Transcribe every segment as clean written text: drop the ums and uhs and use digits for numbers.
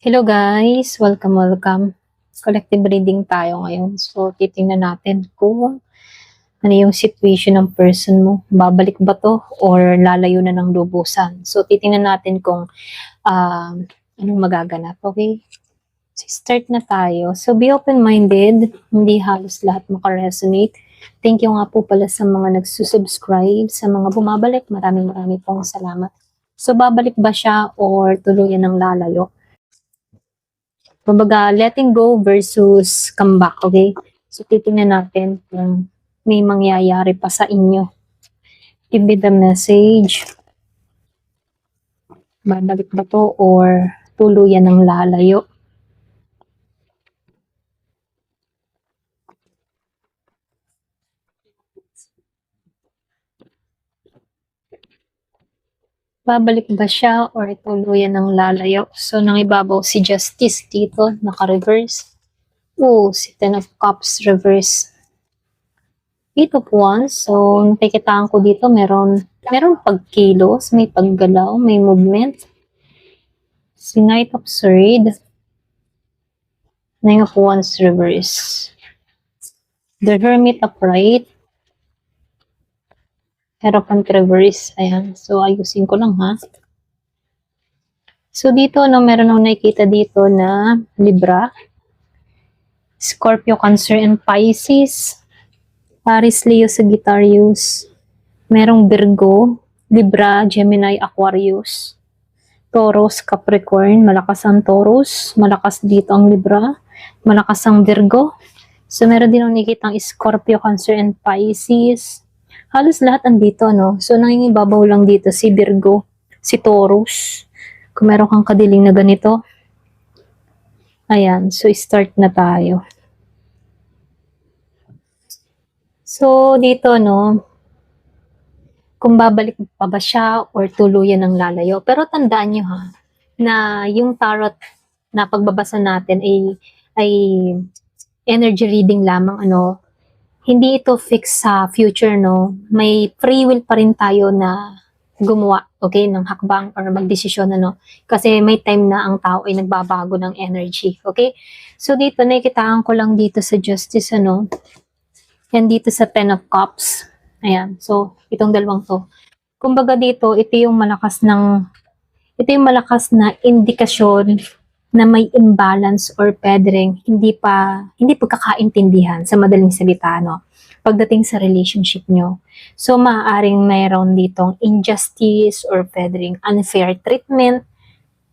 Hello guys! Welcome. Collective reading tayo ngayon. So, titingnan natin kung ano yung situation ng person mo. Babalik ba to or lalayo na ng lubusan? So, titingnan natin kung anong magaganap. Okay? So, start na tayo. So, be open-minded. Hindi halos lahat makaresonate. Thank you nga po pala sa mga nagsusubscribe, sa mga bumabalik. Maraming pong salamat. So, babalik ba siya or tuluyan ng lalayo? Kumbaga, letting go versus comeback, okay? So, titingnan natin kung may mangyayari pa sa inyo. Give me the message. Babalik ba to or tuluyan ng lalayo? Babalik ba siya or tuluyan ng lalayo? So, nangibabaw si Justice dito, naka-reverse. Oh, si Ten of Cups reverse. 8 of Wands. So, nakikitaan ko dito, meron pagkilos, may paggalaw, may movement. Si Knight of Swords. Nine of Wands reverse. The Hermit upright. Hierophant reverse. Ayan. So, ayusin ko lang ha. So, dito, meron akong nakikita dito na Libra, Scorpio, Cancer, and Pisces. Aries, Leo, Sagittarius. Merong Virgo, Libra, Gemini, Aquarius. Taurus, Capricorn. Malakas ang Taurus. Malakas dito ang Libra. Malakas ang Virgo. So, meron din akong nakikita ang Scorpio, Cancer, and Pisces. Halos lahat andito, no? So, nangingibabaw lang dito si Virgo, si Taurus. Kung meron kang kadiling na ganito. Ayan. So, start na tayo. So, dito, no? Kung babalik pa ba siya or tuluyan ng lalayo. Pero tandaan nyo, ha? Na yung tarot na pagbabasa natin ay energy reading lamang, ano? Hindi ito fix sa future, no? May free will pa rin tayo na gumawa, okay, ng hakbang or magdesisyon, ano? Kasi may time na ang tao ay nagbabago ng energy, okay? So, dito, nakikitaan ko lang dito sa Justice, ano? Yan dito sa Ten of Cups. Ayan. So, itong dalawang to. Kumbaga dito, ito yung malakas na indikasyon na may imbalance or pwedeng hindi pagkakaintindihan sa madaling salita, no? Pagdating sa relationship nyo. So, maaaring mayroon ditong injustice or pwedeng unfair treatment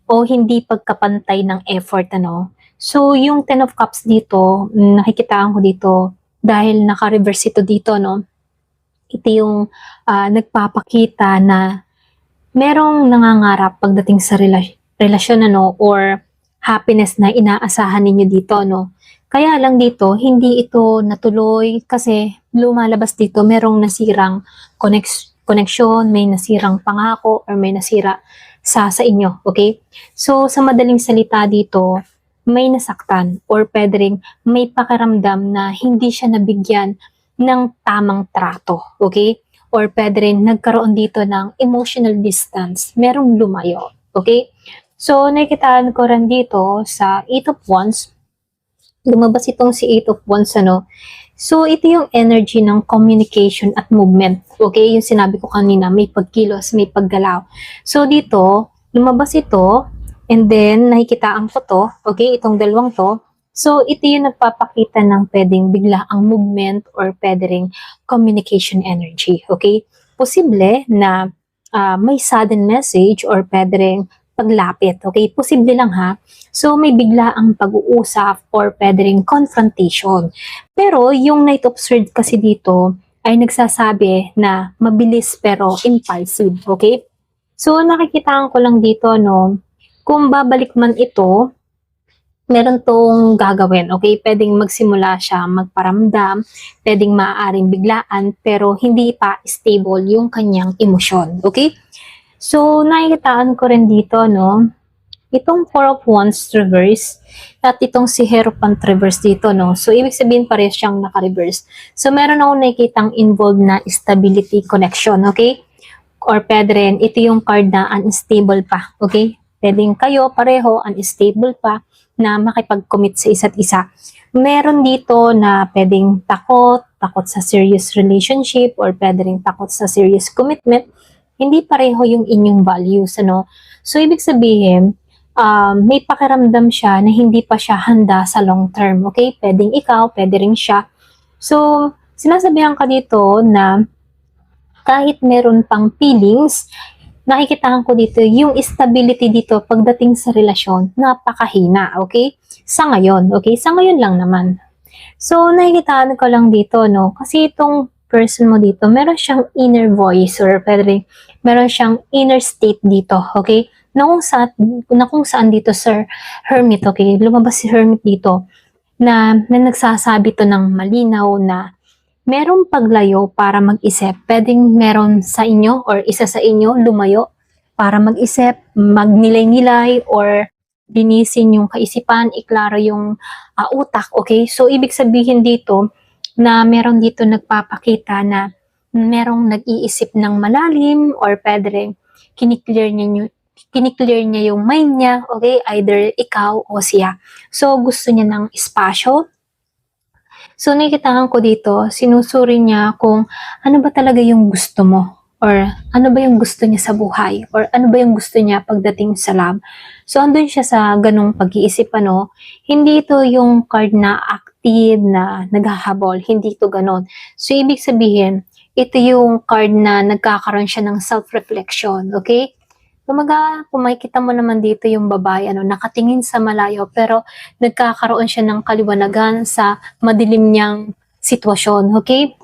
o hindi pagkapantay ng effort, ano? So, yung Ten of Cups dito, nakikitaan ko dito dahil naka-reverse ito dito, no? Ito yung nagpapakita na merong nangangarap pagdating sa relasyon, ano, or happiness na inaasahan ninyo dito, no? Kaya lang dito, hindi ito natuloy kasi lumalabas dito, merong nasirang connection, may nasirang pangako, or may nasira sa inyo, okay? So, sa madaling salita dito, may nasaktan or pwedeng may pakiramdam na hindi siya nabigyan ng tamang trato, okay? Or pwede rin nagkaroon dito ng emotional distance, merong lumayo, okay? So, nakikitaan ko rin dito sa 8 of Wands, lumabas itong si 8 of Wands, ano? So, ito yung energy ng communication at movement, okay? Yung sinabi ko kanina, may pagkilos, may paggalaw. So, dito, lumabas ito, and then, nakikitaan ko to, okay? Itong dalawang to. So, ito yung nagpapakita ng pwedeng bigla ang movement or pwedeng communication energy, okay? Posible na may sudden message or pwedeng paglapit, okay? Posible lang ha. So, may bigla ang pag-uusap or pwedeng confrontation. Pero, yung Knight of Swords kasi dito ay nagsasabi na mabilis pero impulsive, okay? So, nakikitaan ko lang dito, no? Kung babalik man ito, meron tong gagawin, okay? Pwedeng magsimula siya magparamdam, pwedeng maaaring biglaan, pero hindi pa stable yung kanyang emosyon, okay? So, nakikitaan ko rin dito, no? Itong Four of Wands reverse at itong si Hierophant reverse dito, no? So, ibig sabihin parehas siyang naka-reverse. So, meron akong nakikitang involved na stability connection, okay? Or pwede rin, ito yung card na unstable pa, okay? Pwedeng kayo pareho unstable pa na makipag-commit sa isa't isa. Meron dito na pwedeng takot sa serious relationship or pwedeng takot sa serious commitment. Hindi pareho yung inyong values, ano? So, ibig sabihin, may pakiramdam siya na hindi pa siya handa sa long term, okay? Pwedeng ikaw, pwede rin siya. So, sinasabihan ka dito na kahit meron pang feelings, nakikitaan ko dito yung stability dito pagdating sa relasyon, napakahina, okay? Sa ngayon, okay? Sa ngayon lang naman. So, nakikitaan ko lang dito, no? Kasi itong person mo dito, meron siyang inner voice or pwede, meron siyang inner state dito, okay? Na kung saan dito, Sir Hermit, okay? Lumabas si Hermit dito na nagsasabi to ng malinaw na merong paglayo para mag-isip. Pwedeng meron sa inyo or isa sa inyo lumayo para mag-isip, magnilay-nilay or linisin yung kaisipan, iklaro yung utak, okay? So, ibig sabihin dito na meron dito nagpapakita na merong nag-iisip ng malalim or pwede kiniklear niya yung mind niya, okay? Either ikaw o siya. So, gusto niya ng espasyo. So, nakikitaan ko dito, sinusuri niya kung ano ba talaga yung gusto mo or ano ba yung gusto niya sa buhay or ano ba yung gusto niya pagdating sa love. So, andun siya sa ganong pag-iisip, ano, hindi ito yung card na active na naghahabol, hindi ito ganon. So, ibig sabihin, ito yung card na nagkakaroon siya ng self-reflection, okay? Kumaga, kung makikita mo naman dito yung babae, ano, nakatingin sa malayo, pero nagkakaroon siya ng kaliwanagan sa madilim niyang sitwasyon, okay?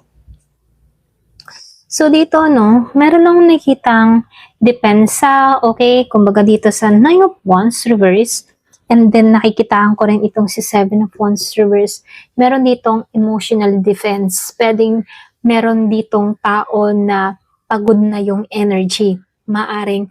So, dito, no, meron lang nakitang depensa, okay? Kumbaga dito sa 9 of Wands reverse, and then nakikitaan ko rin itong si 7 of Wands reverse. Meron ditong emotional defense. Pwedeng meron ditong tao na pagod na yung energy. Maaring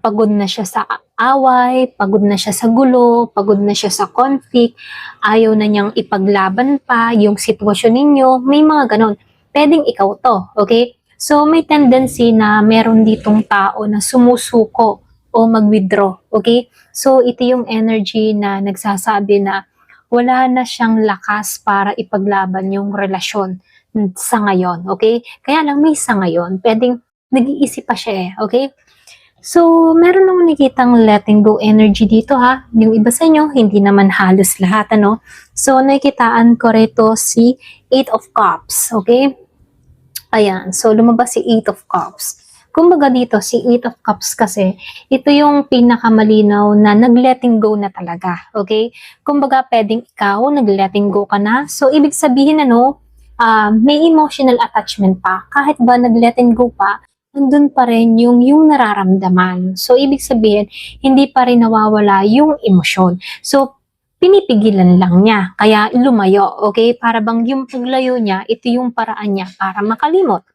pagod na siya sa away, pagod na siya sa gulo, pagod na siya sa conflict, ayaw na niyang ipaglaban pa yung sitwasyon ninyo, may mga ganon. Pwedeng ikaw to, okay? So, may tendency na meron ditong tao na sumusuko o mag-withdraw, okay? So, ito yung energy na nagsasabi na wala na siyang lakas para ipaglaban yung relasyon sa ngayon, okay? Kaya lang may sa ngayon, pwedeng nag-iisip pa siya okay? So, meron naman nakitang letting go energy dito ha. Yung iba sa inyo, hindi naman halos lahat, ano? So, nakikitaan ko rito si 8 of Cups, okay? Ayan, so lumabas si 8 of Cups. Kumbaga dito, si 8 of Cups kasi, ito yung pinakamalinaw na nag-letting go na talaga, okay? Kumbaga, pwedeng ikaw, nag-letting go ka na. So, ibig sabihin, ano, may emotional attachment pa. Kahit ba nag-letting go pa, nandun pa rin yung nararamdaman. So, ibig sabihin, hindi pa rin nawawala yung emosyon. So, pinipigilan lang niya, kaya lumayo, okay? Para bang yung paglayo niya, ito yung paraan niya para makalimot.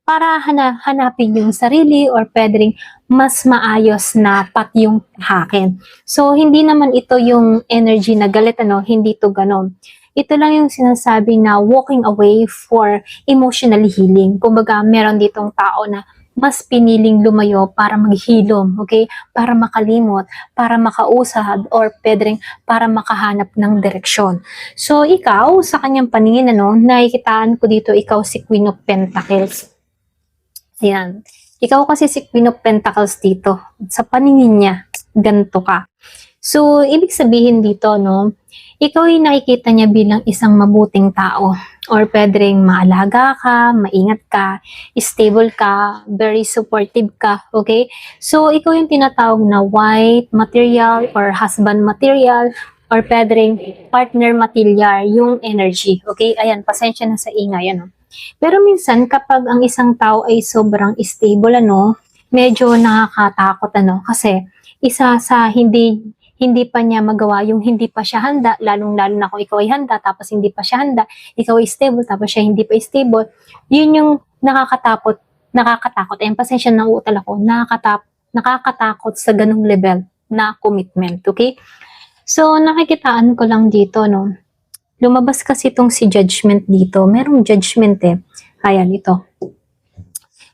Para hanapin yung sarili or pwede rin mas maayos na pat yung hakin. So, hindi naman ito yung energy na galit, ano? Hindi to ganon. Ito lang yung sinasabi na walking away for emotional healing. Kumbaga, meron ditong tao na mas piniling lumayo para maghilom, okay? Para makalimot, para makausad, or pwede rin para makahanap ng direksyon. So, ikaw, sa kanyang paningin, ano, nakikitaan ko dito, ikaw si Queen of Pentacles. Ayan. Ikaw kasi si Queen of Pentacles dito. Sa paningin niya, ganito ka. So, ibig sabihin dito, no, ikaw ay nakikita niya bilang isang mabuting tao or pwede rin maalaga ka, maingat ka, stable ka, very supportive ka, okay? So, ikaw yung tinatawag na wife material or husband material or pwede rin partner material yung energy, okay? Ayan, pasensya na sa ingay, ano. Pero minsan, kapag ang isang tao ay sobrang stable, ano, medyo nakakatakot, ano, kasi isa sa hindi pa niya magawa yung hindi pa siya handa, lalong-lalo na kung ikaw ay handa, tapos hindi pa siya handa, ikaw ay stable, tapos siya hindi pa stable, yun yung nakakatakot, ayun, pasensya na utal ako, nakakatakot sa ganung level na commitment, okay? So, nakikitaan ko lang dito, no, lumabas kasi itong si judgment dito, merong judgment ayan, ito.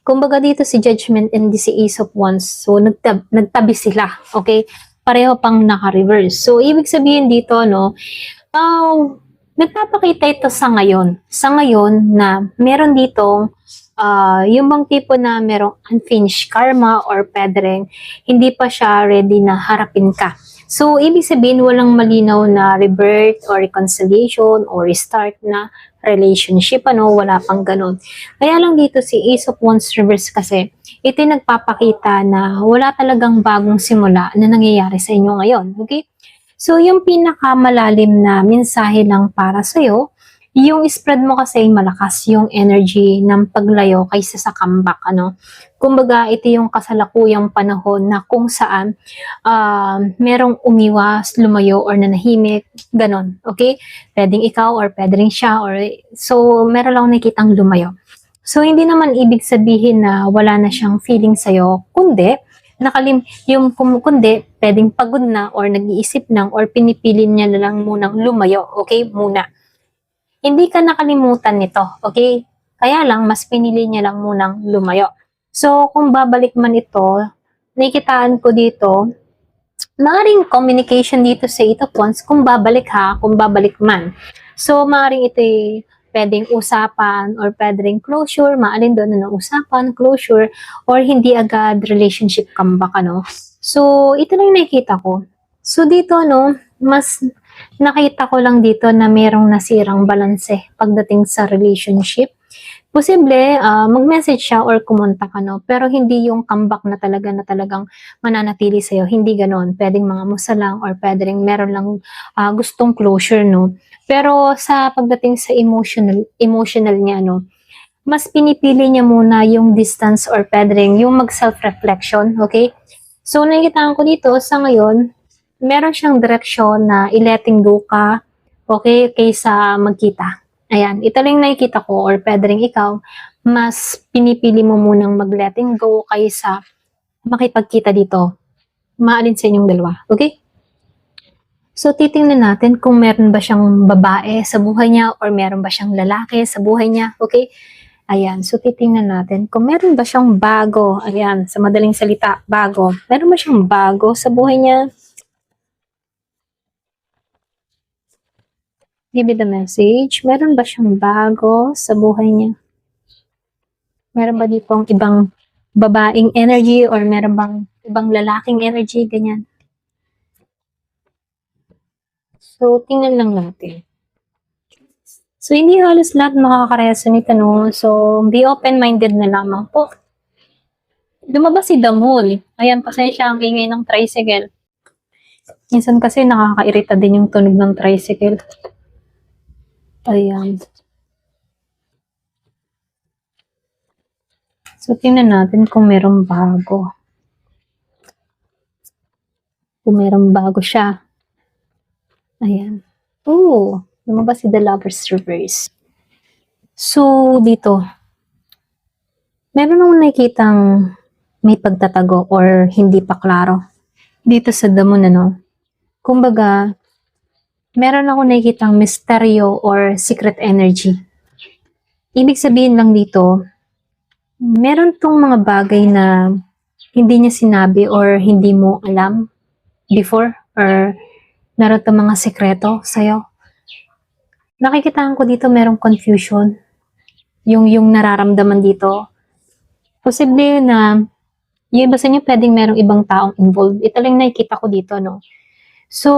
Kumbaga dito si Judgment and si Ace of Wands. So, nagtabi sila. Okay? Pareho pang naka-reverse. So, ibig sabihin dito, no, nagpapakita ito sa ngayon. Sa ngayon na meron ditong yung bang tipo na merong unfinished karma or pwedeng hindi pa siya ready na harapin ka. So, ibig sabihin, walang malinaw na rebirth or reconciliation or restart na relationship, wala pang ganun. Kaya lang dito si Ace of Wands reverse kasi, ito yung nagpapakita na wala talagang bagong simula na nangyayari sa inyo ngayon. Okay? So, yung pinakamalalim na mensahe lang para sa'yo, yung spread mo kasi malakas yung energy ng paglayo kaysa sa comeback, Kumbaga, ito yung kasalukuyang panahon na kung saan merong umiwas, lumayo, or nanahimik, ganon, okay? Pwedeng ikaw or pwedeng siya, so meron lang nakitang lumayo. So, hindi naman ibig sabihin na wala na siyang feeling sa'yo, kundi, kundi, pwedeng pagod na or nag-iisip lang or pinipili niya na lang munang lumayo, okay? Muna. Hindi ka nakalimutan nito, okay? Kaya lang, mas pinili niya lang munang lumayo. So, kung babalik man ito, nakikitaan ko dito, maaaring communication dito sa Eight of Wands, kung babalik man. So, maaaring ito pwedeng usapan or pwedeng closure, maalin doon na usapan, closure, or hindi agad relationship comeback, So, ito lang nakikita ko. So, dito, mas nakita ko lang dito na merong nasirang balanse pagdating sa relationship. Posible, mag-message siya or kumontak ka, pero hindi yung comeback na talagang mananatili sa'yo. Hindi ganon. Pwedeng mga musa lang or pwedeng meron lang gustong closure, Pero sa pagdating sa emotional niya, mas pinipili niya muna yung distance or pwedeng yung mag-self-reflection, okay? So, nakikita ko dito sa ngayon, meron siyang direksyon na i-letting go ka, okay, kaysa magkita. Ayan, ito lang nakikita ko or pwede rin ikaw, mas pinipili mo munang mag-letting go kaysa makipagkita dito. Maalin sa inyong dalawa, okay? So, titingnan natin kung meron ba siyang babae sa buhay niya or meron ba siyang lalaki sa buhay niya, okay? Ayan, so titingnan natin kung meron ba siyang bago. Ayan, sa madaling salita, bago. Meron ba siyang bago sa buhay niya? Give me the message. Meron ba siyang bago sa buhay niya? Meron ba ditong ibang babaeng energy or meron bang ibang lalaking energy, ganyan? So, tingnan lang natin. So, hindi halos lahat makaka-resonate, So, be open-minded na lamang po. Lumabas si Damol. Ayan, pasensya ang ingay ng tricycle. Minsan kasi nakaka-irita din yung tunog ng tricycle. Ayan. So, tingnan natin kung merong bago. Kung merong bago siya. Ayan. Oh, lumabas si The Lover's Reverse. So, dito, meron akong nakikitang may pagtatago or hindi pa klaro. Dito sa Damon, Kumbaga, meron akong nakikitang misteryo or secret energy. Ibig sabihin lang dito, meron tong mga bagay na hindi niya sinabi or hindi mo alam before or meron tong mga sekreto sa'yo. Nakikitaan ko dito merong confusion. Yung nararamdaman dito. Posible na yung iba sa inyo pwedeng merong ibang taong involved. Ito lang nakikita ko dito, So,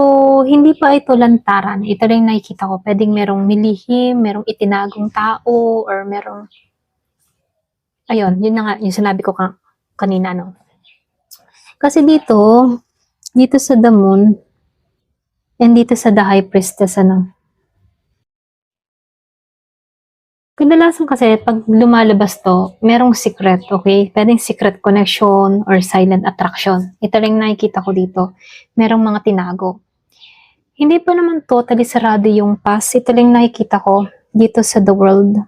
hindi pa ito lantaran. Ito lang nakikita ko. Pwedeng merong milihim, merong itinagong tao, or merong ayun, yun na nga, yung sinabi ko kanina, Kasi dito sa The Moon, and dito sa The High Priestess, Kadalasan kasi, pag lumalabas to, merong secret, okay? Pwedeng secret connection or silent attraction. Ito lang nakikita ko dito. Merong mga tinago. Hindi pa naman totally sarado yung past. Ito lang nakikita ko dito sa The World.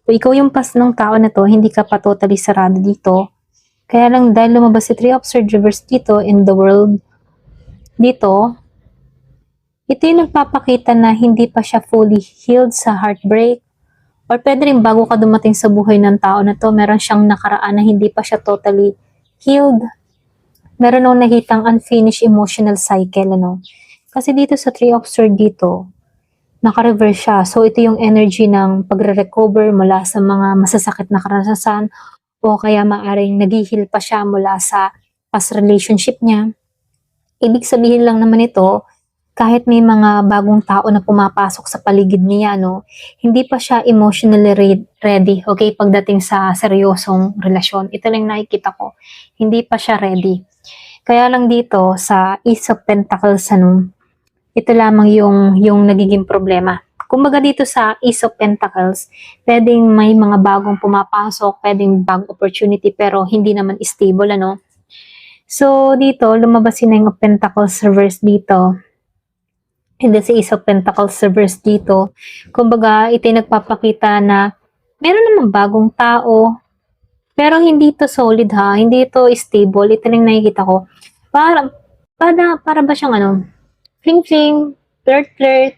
So, ikaw yung past ng tao na to, hindi ka pa totally sarado dito. Kaya lang dahil lumabas si Three of Swords reverse dito in The World, dito, ito yung nagpapakita na hindi pa siya fully healed sa heartbreak Or pwede rin bago ka dumating sa buhay ng tao na to, meron siyang nakaraan na hindi pa siya totally healed. Meron akong nakitang unfinished emotional cycle, ano. Kasi dito sa Three of Swords dito, naka-reverse siya. So, ito yung energy ng pagre-recover mula sa mga masasakit na karanasan o kaya maaring nag-heal pa siya mula sa past relationship niya. Ibig sabihin lang naman ito, kahit may mga bagong tao na pumapasok sa paligid niya, no, hindi pa siya emotionally ready, okay, pagdating sa seryosong relasyon. Ito lang nakikita ko, hindi pa siya ready. Kaya lang dito sa Ace of Pentacles, ano, ito lamang yung nagiging problema. Kumbaga dito sa Ace of Pentacles, pwedeng may mga bagong pumapasok, pwedeng bagong opportunity, pero hindi naman stable, ano. So, dito, lumabas yung Nine of Pentacles reverse dito. And then si Ace of Pentacles reverse dito. Kumbaga, ito yung nagpapakita na meron namang bagong tao, pero hindi to solid ha, hindi to stable. Ito lang nakikita ko. Para ba siyang ano, fling-fling, flirt-flirt,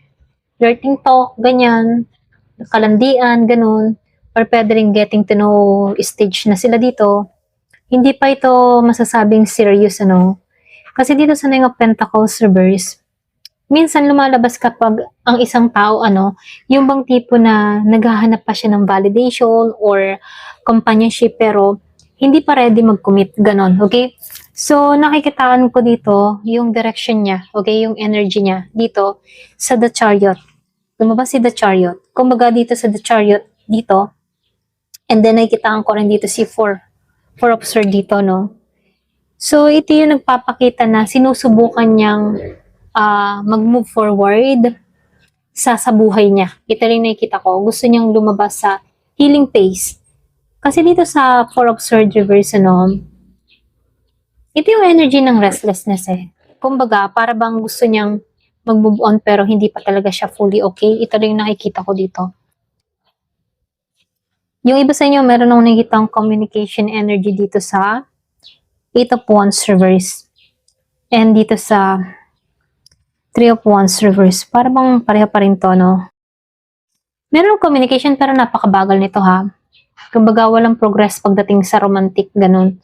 flirting talk, ganyan, kalandian, ganun. Or pwede rin getting to know stage na sila dito. Hindi pa ito masasabing serious, ano. Kasi dito sa Nine of Pentacles reverse, minsan lumalabas kapag ang isang tao, ano, yung bang tipo na naghahanap pa siya ng validation or companionship pero hindi pa ready mag-commit, ganon, okay? So, nakikitaan ko dito yung direction niya, okay, yung energy niya dito sa The Chariot. Lumabas si The Chariot. Kumbaga dito sa The Chariot, dito, and then nakikitaan ko rin dito si Four of Swords dito, no? So, ito yung nagpapakita na sinusubukan niyang mag-move forward sa buhay niya. Ito rin nakikita ko. Gusto niyang lumabas sa healing phase. Kasi dito sa Four of Swords reverse, ano, ito yung energy ng restlessness eh. Kumbaga, para bang gusto niyang mag-move on pero hindi pa talaga siya fully okay. Ito rin nakikita ko dito. Yung iba sa inyo, meron akong nakikitang communication energy dito sa Eight of Wands reverse. And dito sa Three of Wands reverse. Para bang pareha pa rin to, no? Meron communication pero napakabagal nito ha. Kumbaga walang progress pagdating sa romantic, ganun.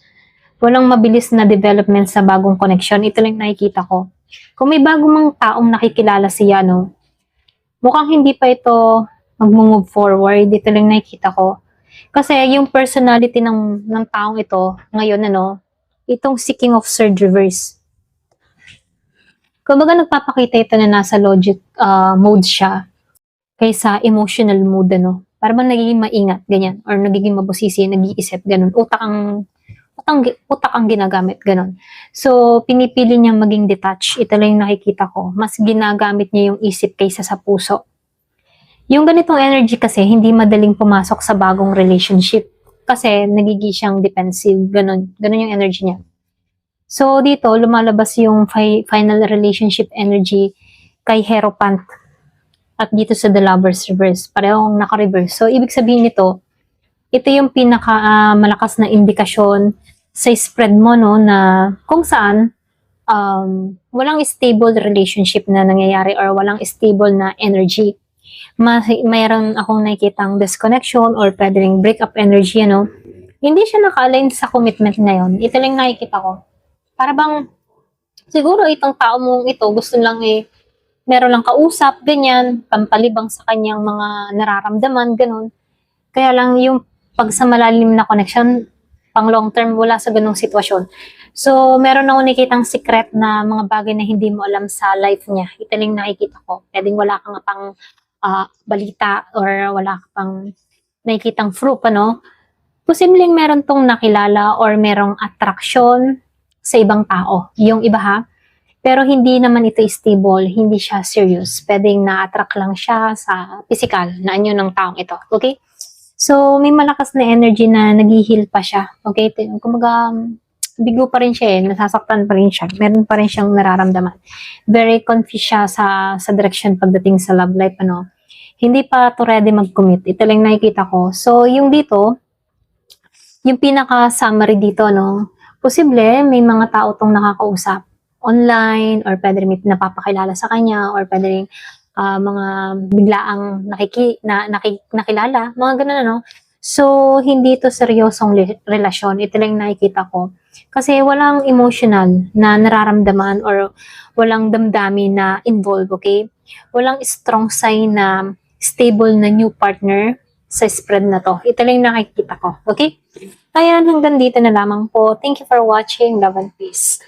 Walang mabilis na development sa bagong connection. Ito lang nakikita ko. Kung may bagong mga taong nakikilala siya, no? Mukhang hindi pa ito mag-move forward. Ito lang nakikita ko. Kasi yung personality ng taong ito, ngayon, ano, itong King of Swords reverse. Kumbaga nagpapakita ito na nasa logic mode siya kaysa emotional mode, ano. Para bang nagiging maingat, ganyan. Or nagiging mabusisi, nag-iisip, ganun. Utak ang ginagamit, ganun. So, pinipili niya maging detached. Ito lang yung nakikita ko. Mas ginagamit niya yung isip kaysa sa puso. Yung ganitong energy kasi, hindi madaling pumasok sa bagong relationship. Kasi, nagiging siyang defensive, ganun. Ganun yung energy niya. So, dito, lumalabas yung final relationship energy kay Hierophant at dito sa The Lovers reverse. Parehong naka-reverse. So, ibig sabihin nito, ito yung pinaka-malakas na indikasyon sa spread mo, no, na kung saan walang stable relationship na nangyayari or walang stable na energy. Mayroon akong nakikitang disconnection or pwede ring breakup energy, ano. Hindi siya naka-align sa commitment ngayon. Ito lang nakikita ko. Para bang, siguro itong tao mong ito, gusto lang meron lang kausap, ganyan, pampalibang sa kanyang mga nararamdaman, ganun. Kaya lang yung pag sa malalim na connection, pang long term, wala sa ganung sitwasyon. So, meron ako nakikitang secret na mga bagay na hindi mo alam sa life niya. Ito lang nakikita ko. Pwedeng wala kang pang balita or wala ka pang nakikitang proof, ano. Posibleng meron tong nakilala or merong attraction sa ibang tao. Yung iba ha. Pero hindi naman ito stable, hindi siya serious. Pwedeng na-attract lang siya sa physical na anyo ng taong ito. Okay? So, may malakas na energy na nag-heal pa siya. Okay? Kumbaga, bigo pa rin siya nasasaktan pa rin siya. Meron pa rin siyang nararamdaman. Very confused siya sa direction pagdating sa love life, ano. Hindi pa to ready mag-commit. Ito lang nakikita ko. So, yung dito, yung pinaka-summary dito, no, posible may mga tao tong nakakausap online or pwede rin may napapakilala sa kanya or pwede rin mga biglaang nakilala, mga ganun ano. So, hindi to seryosong relasyon. Ito lang yung nakikita ko. Kasi walang emotional na nararamdaman or walang damdamin na involved, okay? Walang strong sign na stable na new partner sa spread na to. Ito lang yung nakikita ko, okay? Ayan, hanggang dito na lamang po. Thank you for watching. Love and peace.